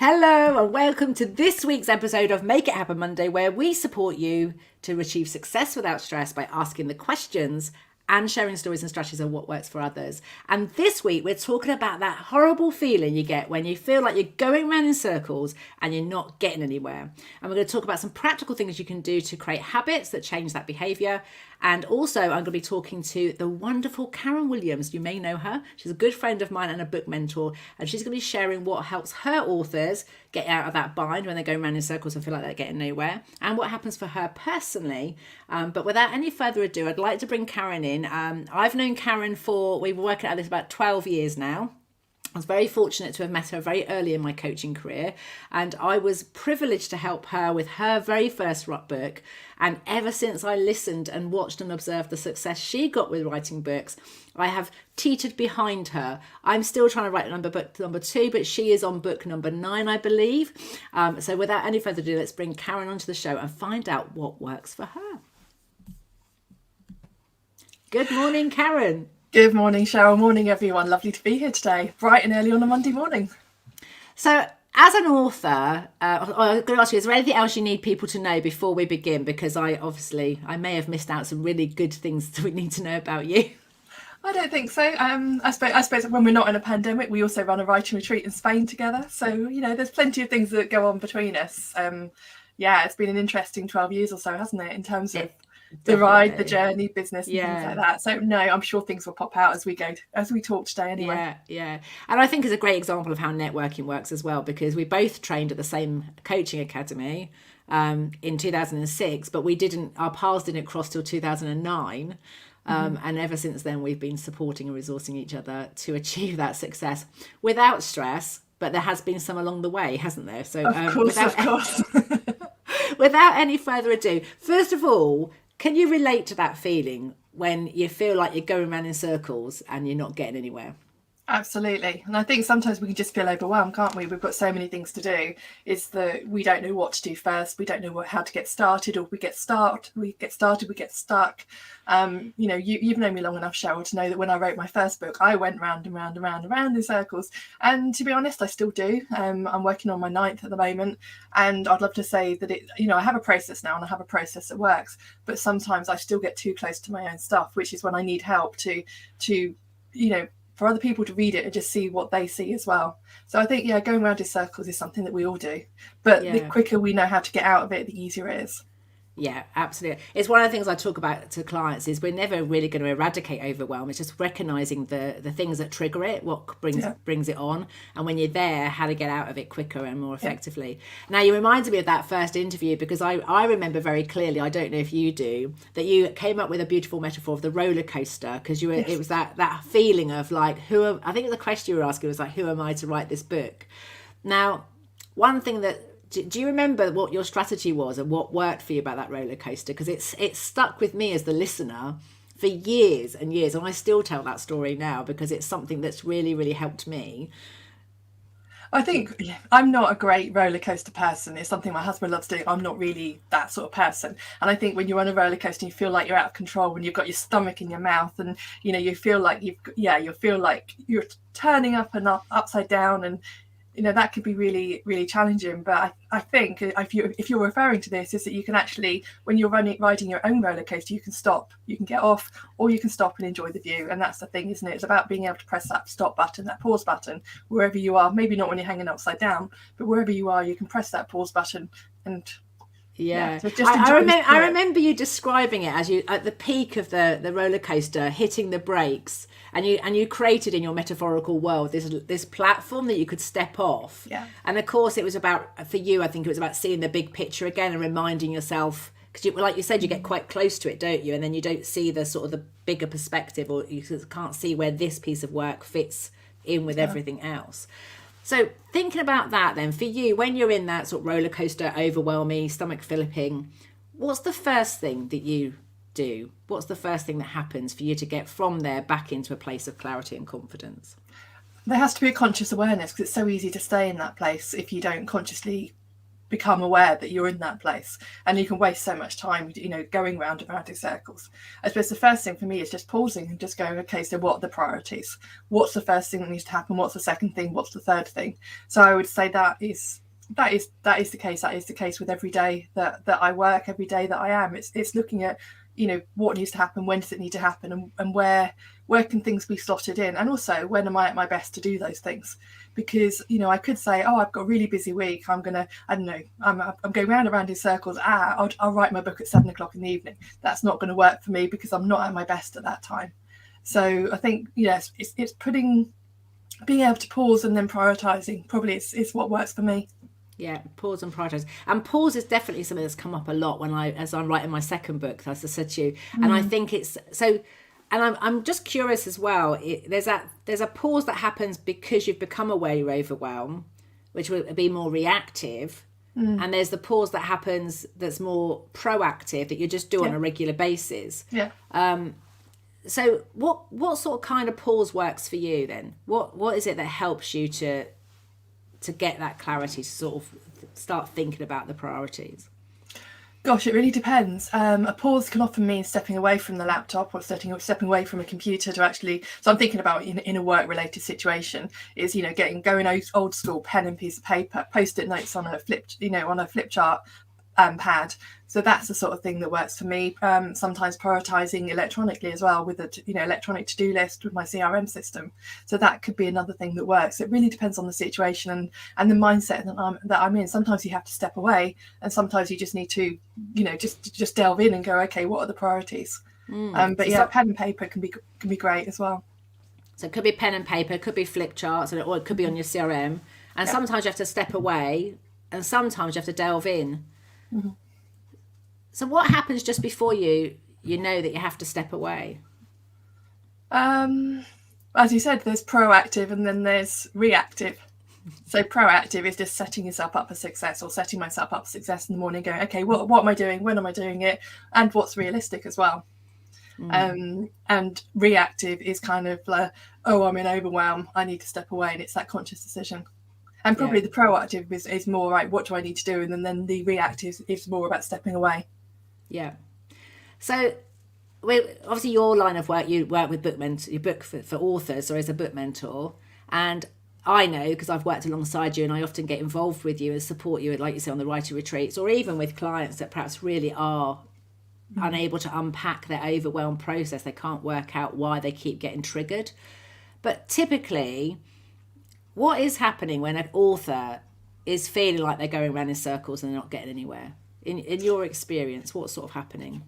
Hello and welcome to this week's episode of Make It Happen Monday, where we support you to achieve success without stress by asking the questions and sharing stories and strategies of what works for others. And this week we're talking about that horrible feeling you get when you feel like you're going around in circles and you're not getting anywhere. And we're going to talk about some practical things you can do to create habits that change that behaviour. And also I'm going to be talking to the wonderful Karen Williams. You may know her. She's a good friend of mine and a book mentor. And she's going to be sharing what helps her authors get out of that bind when they're going around in circles and feel like they're getting nowhere, and what happens for her personally. But without any further ado, I'd like to bring Karen in. I've known Karen we've been working at this about 12 years now. I was very fortunate to have met her very early in my coaching career, and I was privileged to help her with her very first rock book. And ever since I listened and watched and observed the success she got with writing books, I have teetered behind her. I'm still trying to write book number 2, but she is on book number 9, I believe. So without any further ado, let's bring Karen onto the show and find out what works for her. Good morning, Karen. Good morning, Cheryl. Morning, everyone. Lovely to be here today, bright and early on a Monday morning. So, as an author, I'm going to ask you, is there anything else you need people to know before we begin? Because I may have missed out some really good things that we need to know about you. I don't think so. I suppose when we're not in a pandemic, we also run a writing retreat in Spain together. So, there's plenty of things that go on between us. It's been an interesting 12 years or so, hasn't it, in terms of the ride, the journey, business, and things like that. So no, I'm sure things will pop out as we talk today anyway. Yeah. And I think it's a great example of how networking works as well, because we both trained at the same coaching academy in 2006, but our paths didn't cross till 2009. And ever since then, we've been supporting and resourcing each other to achieve that success without stress. But there has been some along the way, hasn't there? So of course. Without any further ado, first of all, can you relate to that feeling when you feel like you're going around in circles and you're not getting anywhere? Absolutely. And I think sometimes we can just feel overwhelmed, can't we? We've got so many things to do. It's that we don't know what to do first. We don't know how to get started, or we get stuck. You've known me long enough, Cheryl, to know that when I wrote my first book, I went round and round and round and round in circles. And to be honest, I still do. I'm working on my 9th at the moment. And I'd love to say that I have a process now and I have a process that works. But sometimes I still get too close to my own stuff, which is when I need help to for other people to read it and just see what they see as well. So I think, going around in circles is something that we all do. But the quicker we know how to get out of it, the easier it is. Yeah, absolutely. It's one of the things I talk about to clients is we're never really going to eradicate overwhelm. It's just recognizing the things that trigger it, what brings it on, and when you're there, how to get out of it quicker and more effectively. Now, you reminded me of that first interview, because I remember very clearly, I don't know if you do, that you came up with a beautiful metaphor of the roller coaster, because it was that feeling of like, I think the question you were asking was like, who am I to write this book? Now, one thing that, do you remember what your strategy was and what worked for you about that roller coaster? Because it's stuck with me as the listener for years and years, and I still tell that story now because it's something that's really, really helped me. I think I'm not a great roller coaster person. It's something my husband loves doing. I'm not really that sort of person. And I think when you're on a roller coaster, you feel like you're out of control, when you've got your stomach in your mouth, and you feel like you're turning up and upside down, and that could be really, really challenging. But I think if you're referring to this, is that you can actually, when you're riding your own roller coaster, you can stop, you can get off, or you can stop and enjoy the view. And that's the thing, isn't it? It's about being able to press that stop button, that pause button, wherever you are. Maybe not when you're hanging upside down, but wherever you are, you can press that pause button and. So I remember you describing it as you at the peak of the roller coaster, hitting the brakes, and you created in your metaphorical world this platform that you could step off. Yeah. And of course, it was about, for you, I think it was about seeing the big picture again and reminding yourself, because like you said, you get quite close to it, don't you? And then you don't see the sort of the bigger perspective, or you can't see where this piece of work fits in with everything else. So thinking about that then, for you, when you're in that sort of roller coaster, overwhelming, stomach flipping, what's the first thing that you do? What's the first thing that happens for you to get from there back into a place of clarity and confidence? There has to be a conscious awareness, because it's so easy to stay in that place if you don't consciously become aware that you're in that place, and you can waste so much time, going round and round in circles. I suppose the first thing for me is just pausing and just going, okay, so what are the priorities? What's the first thing that needs to happen? What's the second thing? What's the third thing? So I would say that is the case. That is the case with every day that I work, every day that I am. It's looking at, what needs to happen, when does it need to happen, and where can things be slotted in, and also when am I at my best to do those things. Because I could say, oh, I've got a really busy week, I'm going going round and round in circles, I'll write my book at 7 o'clock in the evening. That's not going to work for me because I'm not at my best at that time. So I think, yes, it's being able to pause and then prioritizing probably is what works for me. Yeah, pause and prioritize. And pause is definitely something that's come up a lot as I'm writing my second book, as I said to you. And I think it's so, and I'm just curious as well. There's a pause that happens because you've become aware you're overwhelmed, which would be more reactive. And there's the pause that happens that's more proactive, that you just do on a regular basis. Yeah. So what sort of kind of pause works for you then? What is it that helps you to get that clarity, to sort of start thinking about the priorities? Gosh, it really depends. A pause can often mean stepping away from the laptop or stepping away from a computer to actually. So I'm thinking about in a work-related situation is going old school, pen and piece of paper, post-it notes on a flip chart pad. So that's the sort of thing that works for me. Sometimes prioritizing electronically as well with electronic to-do list with my CRM system. So that could be another thing that works. It really depends on the situation and the mindset that I'm in. Sometimes you have to step away, and sometimes you just need to, just delve in and go, okay, what are the priorities? Pen and paper can be great as well. So it could be pen and paper, it could be flip charts, or it could be on your CRM. And sometimes you have to step away, and sometimes you have to delve in. Mm-hmm. So what happens just before you know that you have to step away? As you said, there's proactive and then there's reactive. So proactive is just setting yourself up for success, or setting myself up for success in the morning, going, okay, what am I doing? When am I doing it? And what's realistic as well. And reactive is kind of like, oh, I'm in overwhelm, I need to step away, and it's that conscious decision. And probably the proactive is more right, what do I need to do? And then the reactive is more about stepping away. Yeah. So obviously your line of work, you work with you book for authors or as a book mentor. And I know, because I've worked alongside you, and I often get involved with you and support you, like you say, on the writer retreats, or even with clients that perhaps really are unable to unpack their overwhelmed process. They can't work out why they keep getting triggered. But typically, what is happening when an author is feeling like they're going around in circles and they're not getting anywhere? In your experience, what's sort of happening?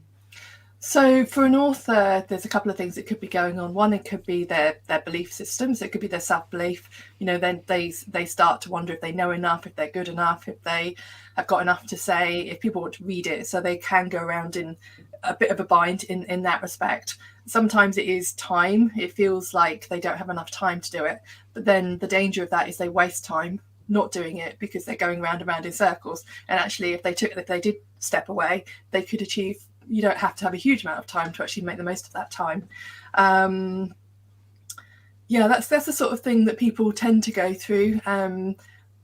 So for an author, there's a couple of things that could be going on. One, it could be their belief systems. It could be their self-belief. Then they start to wonder if they know enough, if they're good enough, if they have got enough to say, if people want to read it. So they can go around in a bit of a bind in that respect. Sometimes it is time. It feels like they don't have enough time to do it. But then the danger of that is they waste time not doing it because they're going round and round in circles. And actually, if they did step away, they could achieve. You don't have to have a huge amount of time to actually make the most of that time. That's the sort of thing that people tend to go through.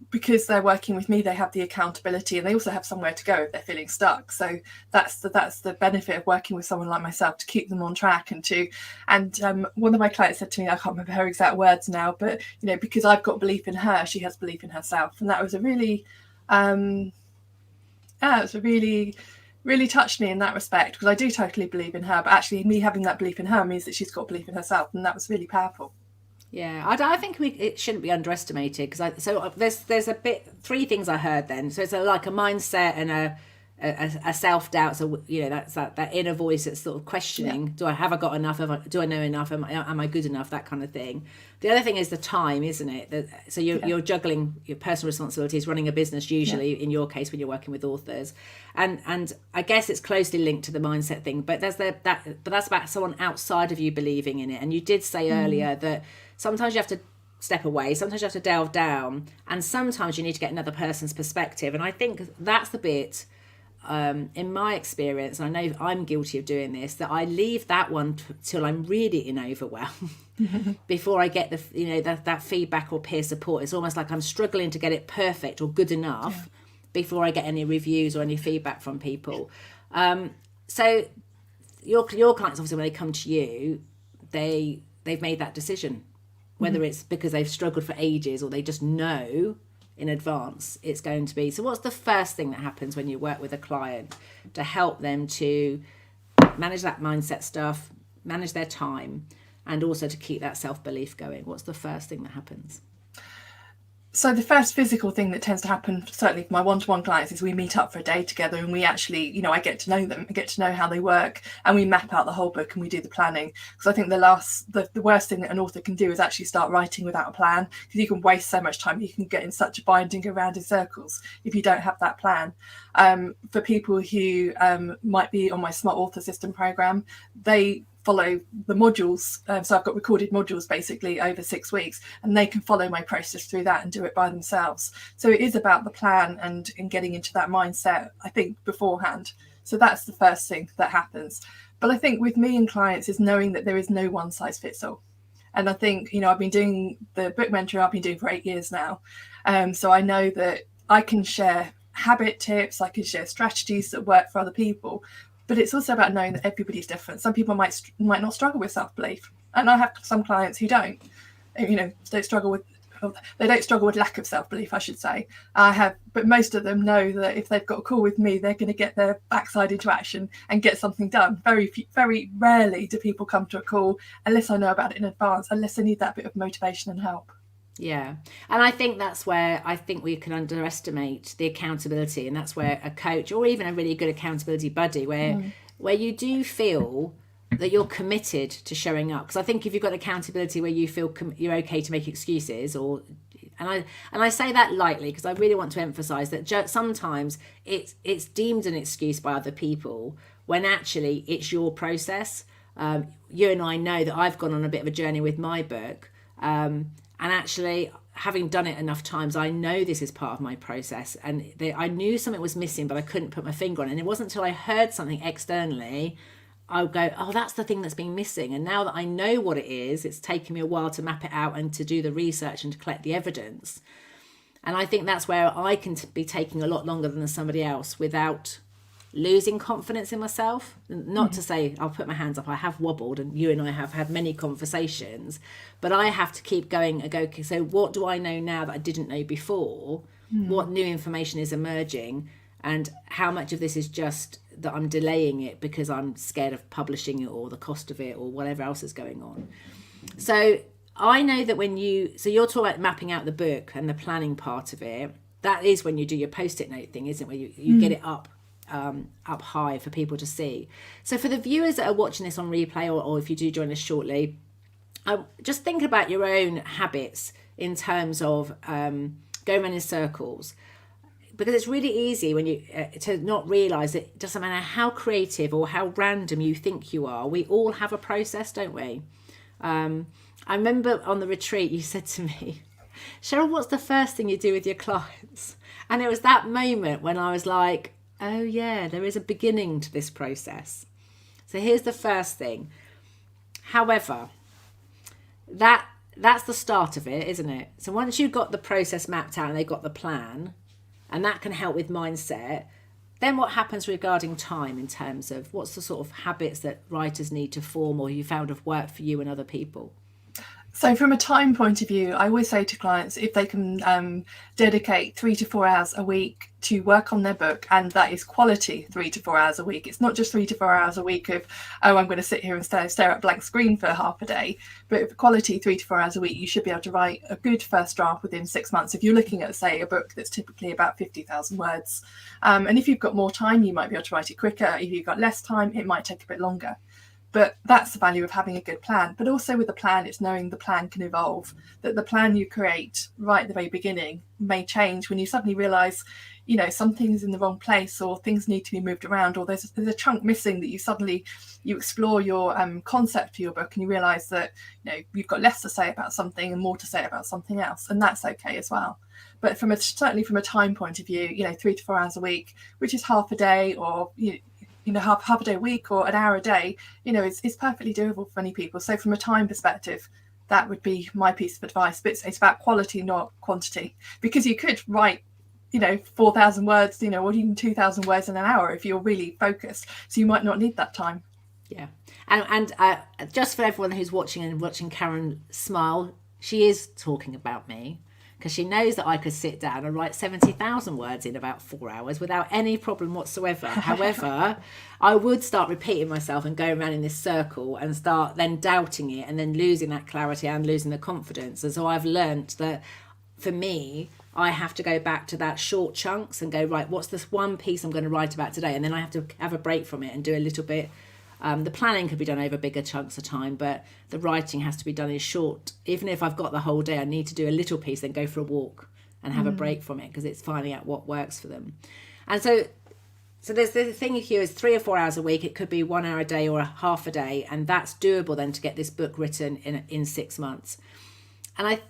Because they're working with me, they have the accountability, and they also have somewhere to go if they're feeling stuck. So that's the benefit of working with someone like myself, to keep them on track. And one of my clients said to me, I can't remember her exact words now, but because I've got belief in her, she has belief in herself. And that was really touched me in that respect, because I do totally believe in her, but actually me having that belief in her means that she's got belief in herself, and that was really powerful. Yeah, I think it shouldn't be underestimated, because there's three things I heard then. So it's like a mindset and a self-doubt. So that's that inner voice that's sort of questioning: have I got enough? Do I know enough? Am I good enough? That kind of thing. The other thing is the time, isn't it? So you're juggling your personal responsibilities, running a business. Usually, in your case, when you're working with authors, and I guess it's closely linked to the mindset thing. But that's about someone outside of you believing in it. And you did say earlier that sometimes you have to step away, sometimes you have to delve down, and sometimes you need to get another person's perspective. And I think that's the bit, in my experience, and I know I'm guilty of doing this, that I leave that one till I'm really in overwhelm before I get that feedback or peer support. It's almost like I'm struggling to get it perfect or good enough before I get any reviews or any feedback from people. So your clients, obviously, when they come to you, they've made that decision, whether it's because they've struggled for ages or they just know in advance it's going to be. So what's the first thing that happens when you work with a client to help them to manage that mindset stuff, manage their time, and also to keep that self-belief going? What's the first thing that happens? So the first physical thing that tends to happen, certainly for my one-to-one clients, is we meet up for a day together, and we actually, you know, I get to know them, I get to know how they work, and we map out the whole book and we do the planning. Because I think the worst thing that an author can do is actually start writing without a plan, because you can waste so much time. You can get in such a bind and go round in circles if you don't have that plan. For people who might be on my Smart Author System program, they follow the modules. So I've got recorded modules basically over 6 weeks, and they can follow my process through that and do it by themselves. So it is about the plan and getting into that mindset, I think, beforehand. So that's the first thing that happens. But I think with me and clients is knowing that there is no one size fits all. And I think, you know, I've been doing the book mentoring, I've been doing for 8 years now. So I know that I can share habit tips, I can share strategies that work for other people. But it's also about knowing that everybody's different. Some people might not struggle with self-belief, and I have some clients who don't. You know, they don't struggle with lack of self-belief, I should say. But most of them know that if they've got a call with me, they're going to get their backside into action and get something done. Very rarely do people come to a call unless I know about it in advance, unless they need that bit of motivation and help. Yeah. And I think that's where I think we can underestimate the accountability. And that's where a coach or even a really good accountability buddy, where you do feel that you're committed to showing up. Because I think if you've got accountability where you feel you're okay to make excuses, and I say that lightly because I really want to emphasize that sometimes it's deemed an excuse by other people when actually it's your process. You and I know that I've gone on a bit of a journey with my book. And actually, having done it enough times, I know this is part of my process. And I knew something was missing, but I couldn't put my finger on it. And it wasn't until I heard something externally, I would go, oh, that's the thing that's been missing. And now that I know what it is, it's taken me a while to map it out and to do the research and to collect the evidence. And I think that's where I can be taking a lot longer than somebody else without losing confidence in myself. Not to say I'll put my hands up, I have wobbled, and you and I have had many conversations, but I have to keep going and go, okay, so what do I know now that I didn't know before? What new information is emerging, and how much of this is just that I'm delaying it because I'm scared of publishing it or the cost of it or whatever else is going on. So I know that so you're talking about mapping out the book and the planning part of it. That is when you do your post-it note thing, isn't it, where you get it up high for people to see. So for the viewers that are watching this on replay, or if you do join us shortly, just think about your own habits in terms of going around in circles, because it's really easy when you to not realize that it doesn't matter how creative or how random you think you are, we all have a process, don't we? I remember on the retreat you said to me, Cheryl, what's the first thing you do with your clients? And it was that moment when I was like, oh yeah, there is a beginning to this process. So here's the first thing. However, that's the start of it, isn't it? So once you've got the process mapped out and they've got the plan, and that can help with mindset, then what happens regarding time in terms of what's the sort of habits that writers need to form or you found have worked for you and other people? So from a time point of view, I always say to clients, if they can dedicate 3 to 4 hours a week to work on their book, and that is quality 3 to 4 hours a week. It's not just 3 to 4 hours a week of, oh, I'm going to sit here and stare at a blank screen for half a day. But quality 3 to 4 hours a week, you should be able to write a good first draft within 6 months. If you're looking at, say, a book that's typically about 50,000 words. And if you've got more time, you might be able to write it quicker. If you've got less time, it might take a bit longer. But that's the value of having a good plan. But also with the plan, it's knowing the plan can evolve, that the plan you create right at the very beginning may change when you suddenly realise, you know, something's in the wrong place or things need to be moved around, or there's a chunk missing that you explore your concept for your book and you realise that, you know, you've got less to say about something and more to say about something else. And that's okay as well. But certainly from a time point of view, you know, 3 to 4 hours a week, which is half a day, or half a day a week or an hour a day, you know, it's perfectly doable for many people. So from a time perspective, that would be my piece of advice. But it's about quality, not quantity, because you could write 4,000 words, or even 2,000 words in an hour if you're really focused. So you might not need that time. Yeah. And just for everyone who's watching Karen smile, she is talking about me, because she knows that I could sit down and write 70,000 words in about 4 hours without any problem whatsoever. However, I would start repeating myself and going around in this circle and start then doubting it and then losing that clarity and losing the confidence. And so I've learnt that for me, I have to go back to that short chunks and go, right, what's this one piece I'm going to write about today? And then I have to have a break from it and do a little bit. The planning could be done over bigger chunks of time, but the writing has to be done in short. Even if I've got the whole day, I need to do a little piece, then go for a walk and have a break from it, because it's finding out what works for them. And so there's the thing here is 3 or 4 hours a week. It could be 1 hour a day or a half a day, and that's doable then to get this book written in 6 months. And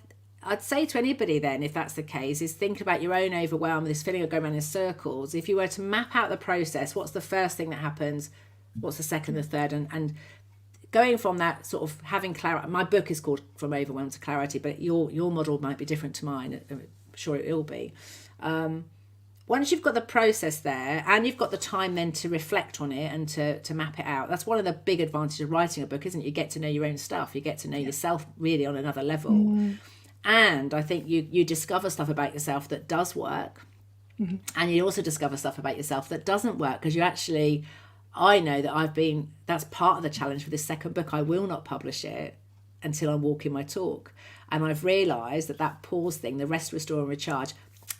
I'd say to anybody then, if that's the case, is think about your own overwhelm, this feeling of going around in circles. If you were to map out the process, what's the first thing that happens? What's the second, the third? And going from that sort of having clarity. My book is called From Overwhelm to Clarity, but your model might be different to mine. I'm sure it will be. Once you've got the process there and you've got the time then to reflect on it and to map it out, that's one of the big advantages of writing a book, isn't it? You get to know your own stuff. You get to know yourself really on another level. And I think you discover stuff about yourself that does work. And you also discover stuff about yourself that doesn't work, because I know that that's part of the challenge for this second book. I will not publish it until I'm walking my talk. And I've realised that pause thing, the rest, restore and recharge,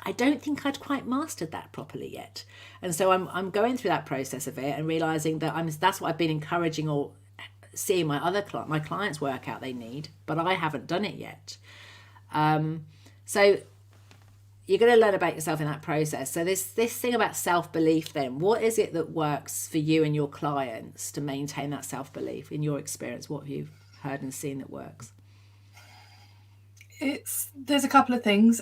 I don't think I'd quite mastered that properly yet. And so I'm going through that process of it and realising that that's what I've been encouraging or seeing my clients work out they need, but I haven't done it yet. So you're going to learn about yourself in that process. So this thing about self-belief then, what is it that works for you and your clients to maintain that self-belief? In your experience, what have you heard and seen that works? There's a couple of things.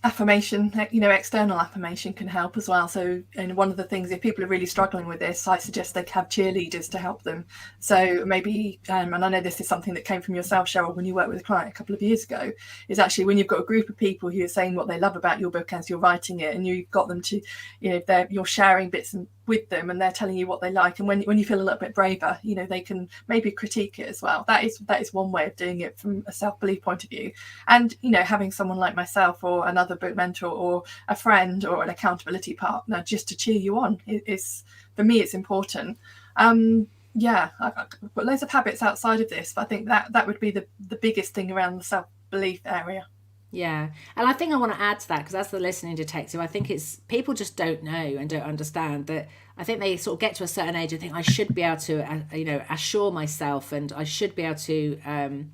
Affirmation, external affirmation can help as well. So, and one of the things, if people are really struggling with this, I suggest they have cheerleaders to help them. So maybe, and I know this is something that came from yourself, Cheryl, when you worked with a client a couple of years ago, is actually when you've got a group of people who are saying what they love about your book as you're writing it, and you've got them to, you're sharing bits with them and they're telling you what they like, and when you feel a little bit braver, they can maybe critique it as well. That is one way of doing it from a self-belief point of view. And having someone like myself or another book mentor or a friend or an accountability partner just to cheer you on is for me, it's important. I've got loads of habits outside of this, but I think that would be the biggest thing around the self-belief area. Yeah. And I think I want to add to that, because that's the listening detective. I think it's people just don't know and don't understand that. I think they sort of get to a certain age and think I should be able to, assure myself, and I should be able to,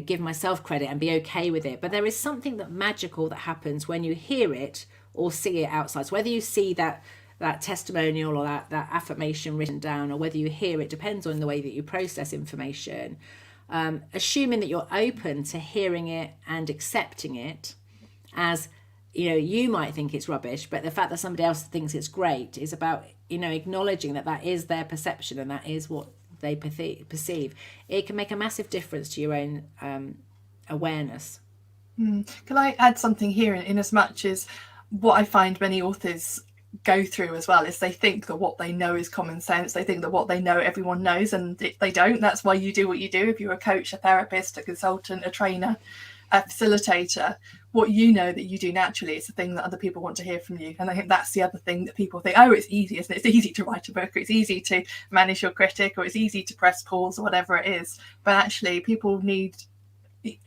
give myself credit and be okay with it. But there is something magical that happens when you hear it or see it outside. So whether you see that testimonial or that affirmation written down, or whether you hear it, depends on the way that you process information. Assuming that you're open to hearing it and accepting it as, you might think it's rubbish, but the fact that somebody else thinks it's great is about, acknowledging that is their perception and that is what they perceive. It can make a massive difference to your own awareness. Can I add something here, in as much as what I find many authors go through as well is they think that what they know is common sense. They think that what they know everyone knows, and they don't. That's why you do what you do. If you're a coach, a therapist, a consultant, a trainer, a facilitator, what you know that you do naturally is the thing that other people want to hear from you. And I think that's the other thing that people think, it's easy, isn't it? It's easy to write a book, or it's easy to manage your critic, or it's easy to press pause, or whatever it is. But actually people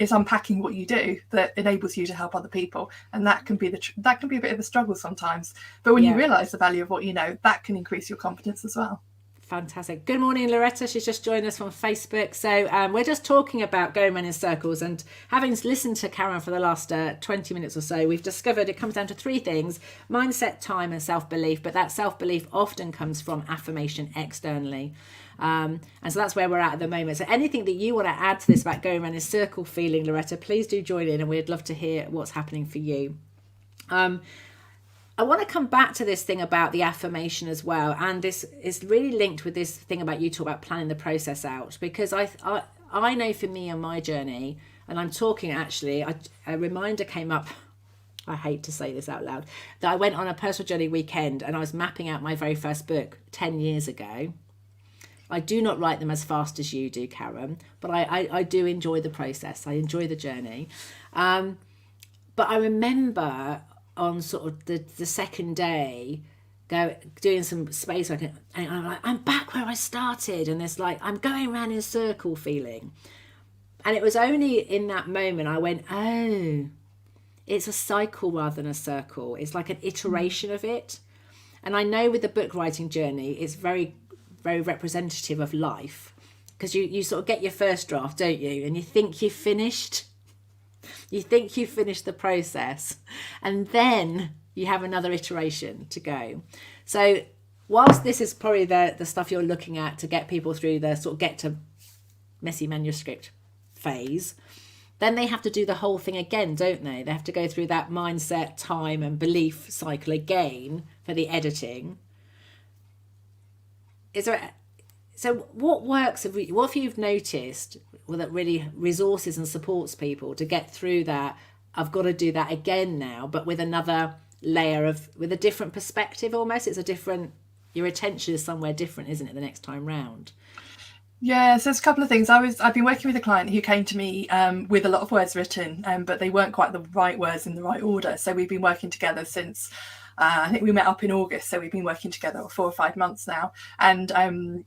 is unpacking what you do that enables you to help other people, and that can be a bit of a struggle sometimes. But when you realize the value of what you know, that can increase your confidence as well. Fantastic. Good morning, Loretta. She's just joined us from Facebook. So we're just talking about going around in circles, and having listened to Karen for the last 20 minutes or so, we've discovered it comes down to 3 things: mindset, time and self-belief. But that self-belief often comes from affirmation externally. And so that's where we're at the moment. So anything that you want to add to this about going around in circle feeling, Loretta, please do join in, and we'd love to hear what's happening for you. I want to come back to this thing about the affirmation as well, and this is really linked with this thing about you talk about planning the process out, because I know for me on my journey, And I'm talking actually, a reminder came up, I hate to say this out loud, that I went on a personal journey weekend and I was mapping out my very first book 10 years ago. I do not write them as fast as you do, Karen, but I do enjoy the process. I enjoy the journey. But I remember on sort of the second day, doing some space work, and I'm like, I'm back where I started, and there's like, I'm going around in a circle feeling. And it was only in that moment I went, oh, it's a cycle rather than a circle. It's like an iteration of it. And I know with the book writing journey, it's very, very representative of life, because you sort of get your first draft, don't you? And you think you've finished. You think you've finished the process, and then you have another iteration to go. So whilst this is probably the stuff you're looking at to get people through the sort of get to messy manuscript phase, then they have to do the whole thing again, don't they? They have to go through that mindset, time and belief cycle again for the editing. So what works, what have you noticed that really resources and supports people to get through that? I've got to do that again now, but with another layer with a different perspective almost. It's a different, your attention is somewhere different, isn't it, the next time round? Yeah, so there's a couple of things. I've been working with a client who came to me with a lot of words written, but they weren't quite the right words in the right order. So we've been working together since, I think we met up in August. So we've been working together for 4 or 5 months now. And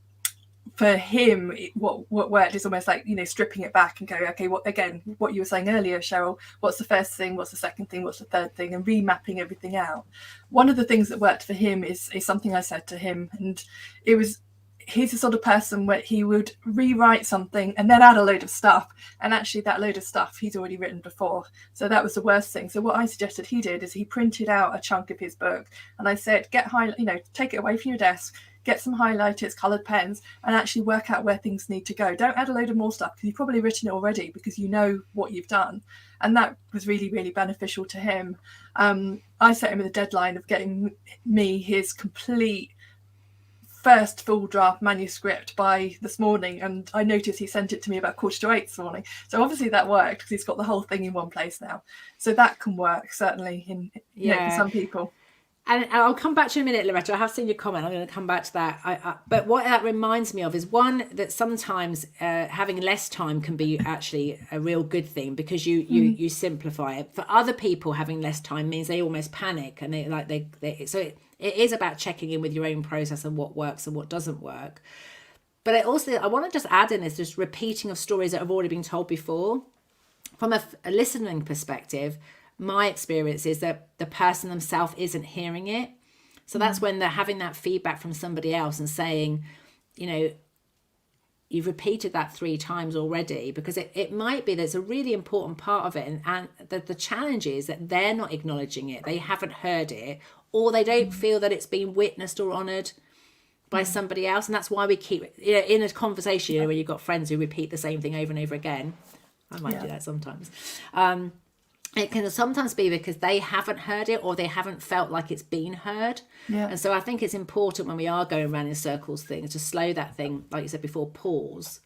for him, what worked is almost like, stripping it back and go, okay, what you were saying earlier, Cheryl, what's the first thing, what's the second thing, what's the third thing, and remapping everything out. One of the things that worked for him is something I said to him, and it was, he's the sort of person where he would rewrite something and then add a load of stuff, and actually that load of stuff he's already written before. So that was the worst thing. So what I suggested he did is he printed out a chunk of his book, and I said, take it away from your desk, get some highlighters, coloured pens, and actually work out where things need to go. Don't add a load of more stuff because you've probably written it already because you know what you've done. And that was really, really beneficial to him. I set him with a deadline of getting me his complete first full draft manuscript by this morning, and I noticed he sent it to me about 7:45 this morning. So obviously that worked because he's got the whole thing in one place now. So that can work certainly for some people. And I'll come back to you in a minute, Loretta. I have seen your comment. I'm going to come back to that. But what that reminds me of is, one, that sometimes having less time can be actually a real good thing because you simplify it. For other people, having less time means they almost panic, and so it is about checking in with your own process and what works and what doesn't work. But I want to just add in this just repeating of stories that have already been told before. From a listening perspective, my experience is that the person themselves isn't hearing it. So that's when they're having that feedback from somebody else and saying, you've repeated that 3 times already, because it might be that's a really important part of it. And the challenge is that they're not acknowledging it. They haven't heard it, or they don't feel that it's been witnessed or honoured by somebody else. And that's why we keep, in a conversation, where you've got friends who repeat the same thing over and over again. I might do that sometimes. It can sometimes be because they haven't heard it or they haven't felt like it's been heard. Yeah. And so I think it's important when we are going around in circles things to slow that thing, like you said before, pause,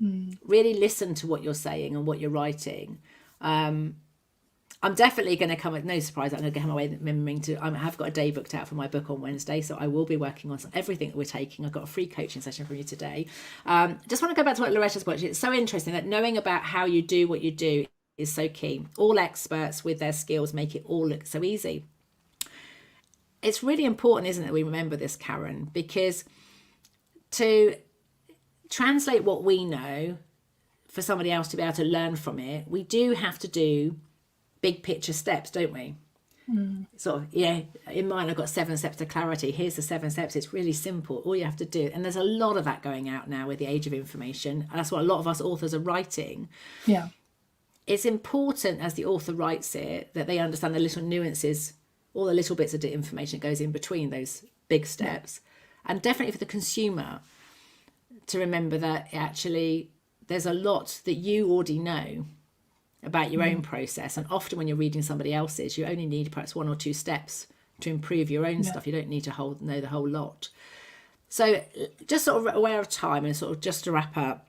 really listen to what you're saying and what you're writing. I'm definitely going to come, no surprise, I'm going to get my way remembering I have got a day booked out for my book on Wednesday, so I will be working on everything that we're taking. I've got a free coaching session for you today. Just want to go back to what Loretta's watching. It's so interesting that knowing about how you do what you do is so key. All experts with their skills make it all look so easy. It's really important, isn't it, that we remember this, Karen, because to translate what we know for somebody else to be able to learn from it, we do have to do big picture steps, don't we? Sort of, in mine I've got 7 steps to clarity. Here's the 7 steps. It's really simple. All you have to do, and there's a lot of that going out now with the age of information, and that's what a lot of us authors are writing. Yeah. It's important as the author writes it that they understand the little nuances, all the little bits of information that goes in between those big steps. And definitely for the consumer to remember that actually there's a lot that you already know about your own process. And often when you're reading somebody else's, you only need perhaps 1 or 2 steps to improve your own stuff. You don't need to know the whole lot. So just sort of aware of time and sort of just to wrap up,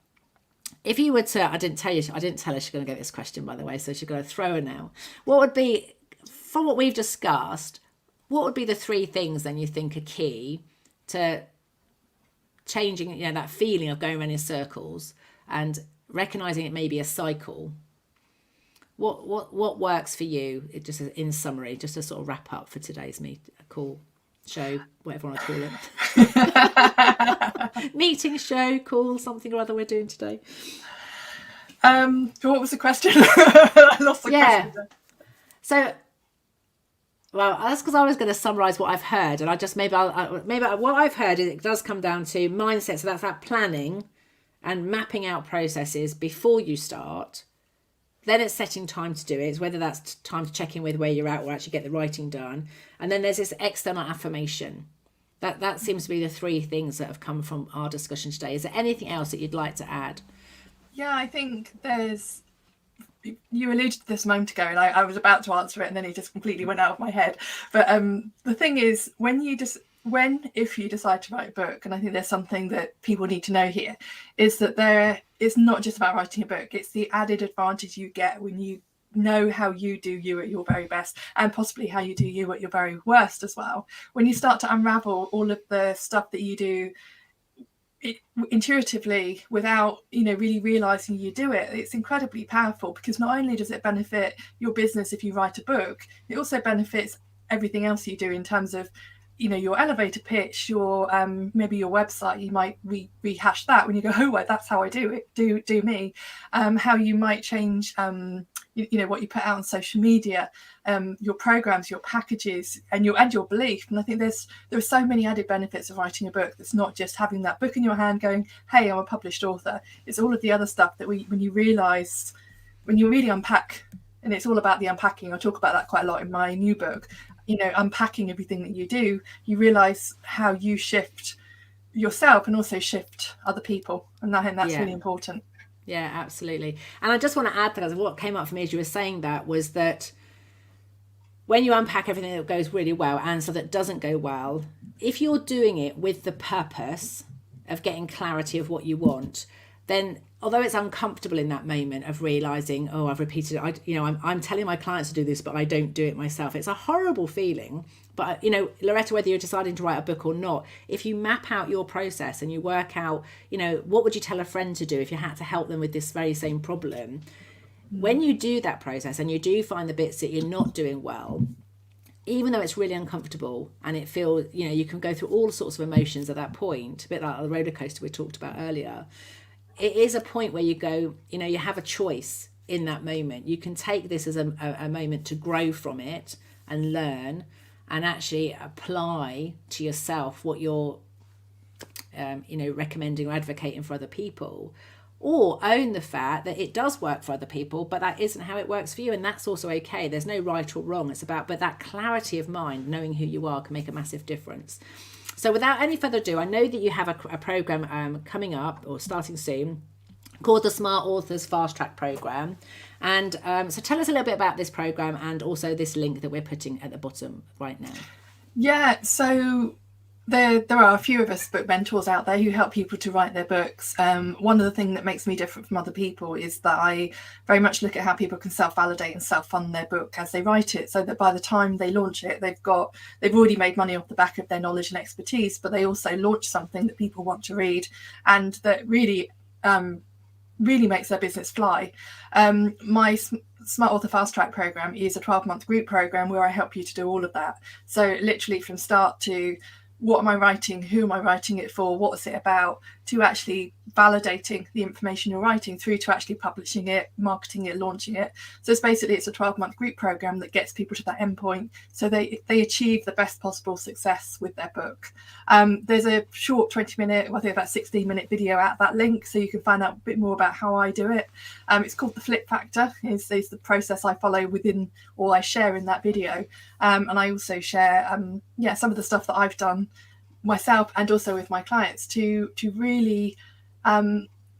if you were to, I didn't tell her she's going to get this question, by the way, so she's going to throw her now. What would be, from what we've discussed, what would be the three things then you think are key to changing, you know, that feeling of going around in circles and recognizing it may be a cycle? What works for you? It just in summary, just to sort of wrap up for today's show, whatever I want to call it. Meeting, show, call, something or other we're doing today. What was the question? I lost the question. So, well, that's because I was going to summarize what I've heard, and I just maybe what I've heard is it does come down to mindset. So that's that planning and mapping out processes before you start. Then it's setting time to do it, whether that's time to check in with where you're at or actually get the writing done. And then there's this external affirmation. That seems to be the three things that have come from our discussion today. Is there anything else that you'd like to add? Yeah, I think you alluded to this a moment ago, and I was about to answer it, and then it just completely went out of my head. But the thing is, if you decide to write a book, and I think there's something that people need to know here, is that it's not just about writing a book. It's the added advantage you get when you know how you do you at your very best, and possibly how you do you at your very worst as well. When you start to unravel all of the stuff that you do intuitively without really realizing you do it, it's incredibly powerful, because not only does it benefit your business if you write a book, it also benefits everything else you do in terms of your elevator pitch, your maybe your website. You might rehash that when you go, oh, well, that's how I do it, do me. How you might change what you put out on social media, your programs, your packages, and your belief. And I think there are so many added benefits of writing a book. That's not just having that book in your hand going, hey, I'm a published author. It's all of the other stuff that when you really unpack, and it's all about the unpacking. I talk about that quite a lot in my new book. Unpacking everything that you do, you realize how you shift yourself and also shift other people. And I think that's really important. Yeah, absolutely. And I just want to add that, what came up for me as you were saying that was that when you unpack everything that goes really well and so that doesn't go well, if you're doing it with the purpose of getting clarity of what you want, then although it's uncomfortable in that moment of realizing, oh, I've repeated it, I'm telling my clients to do this, but I don't do it myself. It's a horrible feeling. But, Loretta, whether you're deciding to write a book or not, if you map out your process and you work out, what would you tell a friend to do if you had to help them with this very same problem? When you do that process and you do find the bits that you're not doing well, even though it's really uncomfortable and it feels, you can go through all sorts of emotions at that point, a bit like the roller coaster we talked about earlier. It is a point where you go, you have a choice in that moment. You can take this as a moment to grow from it and learn and actually apply to yourself what you're, recommending or advocating for other people, or own the fact that it does work for other people, but that isn't how it works for you. And that's also okay. There's no right or wrong. But that clarity of mind, knowing who you are, can make a massive difference. So without any further ado, I know that you have a program coming up or starting soon called the Smart Authors Fast Track Program. And so tell us a little bit about this program and also this link that we're putting at the bottom right now. Yeah, so there are a few of us book mentors out there who help people to write their books. One of the things that makes me different from other people is that I very much look at how people can self-validate and self-fund their book as they write it, so that by the time they launch it, they've already made money off the back of their knowledge and expertise, but they also launch something that people want to read and that really makes their business fly. My Smart Author Fast Track program is a 12-month group program where I help you to do all of that. So literally from start to what am I writing, who am I writing it for, what's it about, to actually validating the information you're writing, through to actually publishing it, marketing it, launching it. So it's a 12-month group program that gets people to that end point so they achieve the best possible success with their book. There's a short 20-minute, I think about 16-minute video at that link, so you can find out a bit more about how I do it. It's called the Flip Factor. Is the process I follow within, or I share in that video. And I also share some of the stuff that I've done myself and also with my clients to really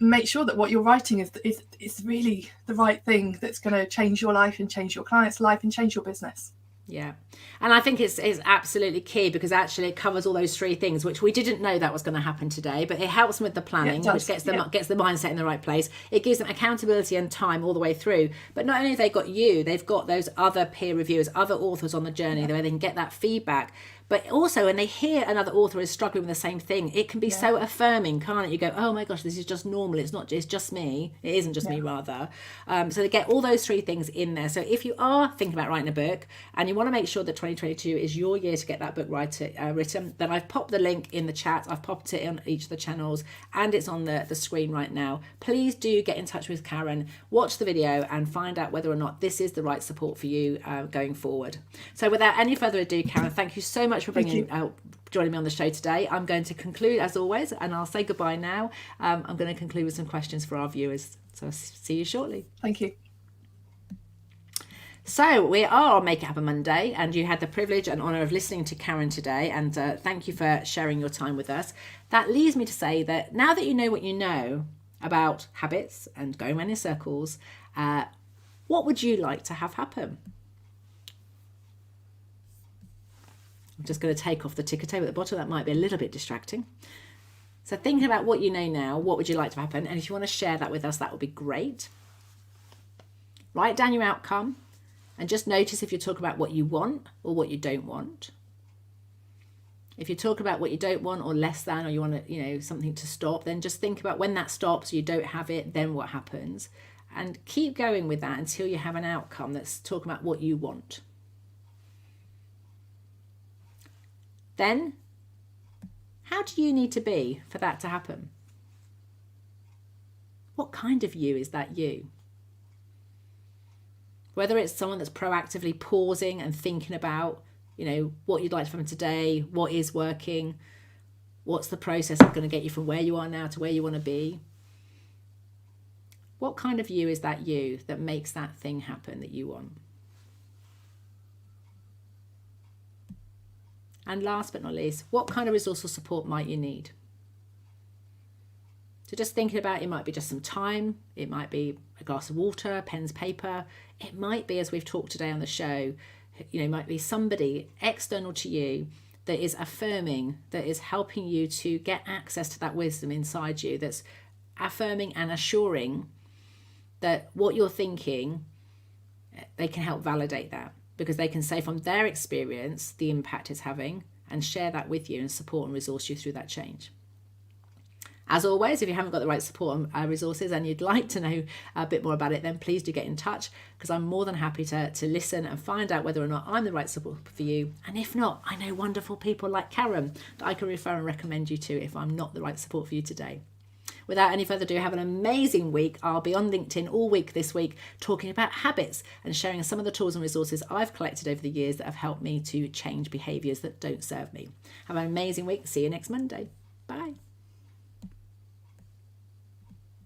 make sure that what you're writing is really the right thing that's going to change your life and change your client's life and change your business. Yeah. And I think it's absolutely key, because actually it covers all those three things, which we didn't know that was going to happen today, but it helps them with the planning, which gets them gets the mindset in the right place. It gives them accountability and time all the way through. But not only have they got you, they've got those other peer reviewers, other authors on the journey, where they can get that feedback. But also, when they hear another author is struggling with the same thing, it can be so affirming, can't it? You go, oh my gosh, this is just normal. It's just me. It isn't just me, rather. So they get all those three things in there. So if you are thinking about writing a book and you want to make sure that 2022 is your year to get that book written, then I've popped the link in the chat. I've popped it on each of the channels, and it's on the screen right now. Please do get in touch with Karen, watch the video, and find out whether or not this is the right support for you going forward. So without any further ado, Karen, thank you so much for joining me on the show today. I'm going to conclude as always, and I'll say goodbye now. I'm going to conclude with some questions for our viewers. So I'll see you shortly. Thank you. So we are on Make It Happen Monday, and you had the privilege and honour of listening to Karen today, and thank you for sharing your time with us. That leads me to say that now that you know what you know about habits and going around in circles, what would you like to have happen? I'm just going to take off the ticker tape at the bottom. That might be a little bit distracting. So thinking about what you know now, what would you like to happen? And if you want to share that with us, that would be great. Write down your outcome and just notice if you're talking about what you want or what you don't want. If you talk about what you don't want or less than, or you want to, something to stop, then just think about when that stops, you don't have it, then what happens? And keep going with that until you have an outcome that's talking about what you want. Then, how do you need to be for that to happen? What kind of you is that you? Whether it's someone that's proactively pausing and thinking about, what you'd like to happen today, what is working, what's the process that's going to get you from where you are now to where you want to be. What kind of you is that you that makes that thing happen that you want? And last but not least, what kind of resource support might you need? So just thinking about it might be just some time, it might be a glass of water, pens, paper, it might be, as we've talked today on the show, it might be somebody external to you that is affirming, that is helping you to get access to that wisdom inside you, that's affirming and assuring that what you're thinking, they can help validate that, because they can say from their experience the impact it's having and share that with you and support and resource you through that change. As always, if you haven't got the right support and resources and you'd like to know a bit more about it, then please do get in touch, because I'm more than happy to listen and find out whether or not I'm the right support for you. And if not, I know wonderful people like Karen that I can refer and recommend you to if I'm not the right support for you today. Without any further ado, have an amazing week. I'll be on LinkedIn all week this week talking about habits and sharing some of the tools and resources I've collected over the years that have helped me to change behaviours that don't serve me. Have an amazing week. See you next Monday. Bye.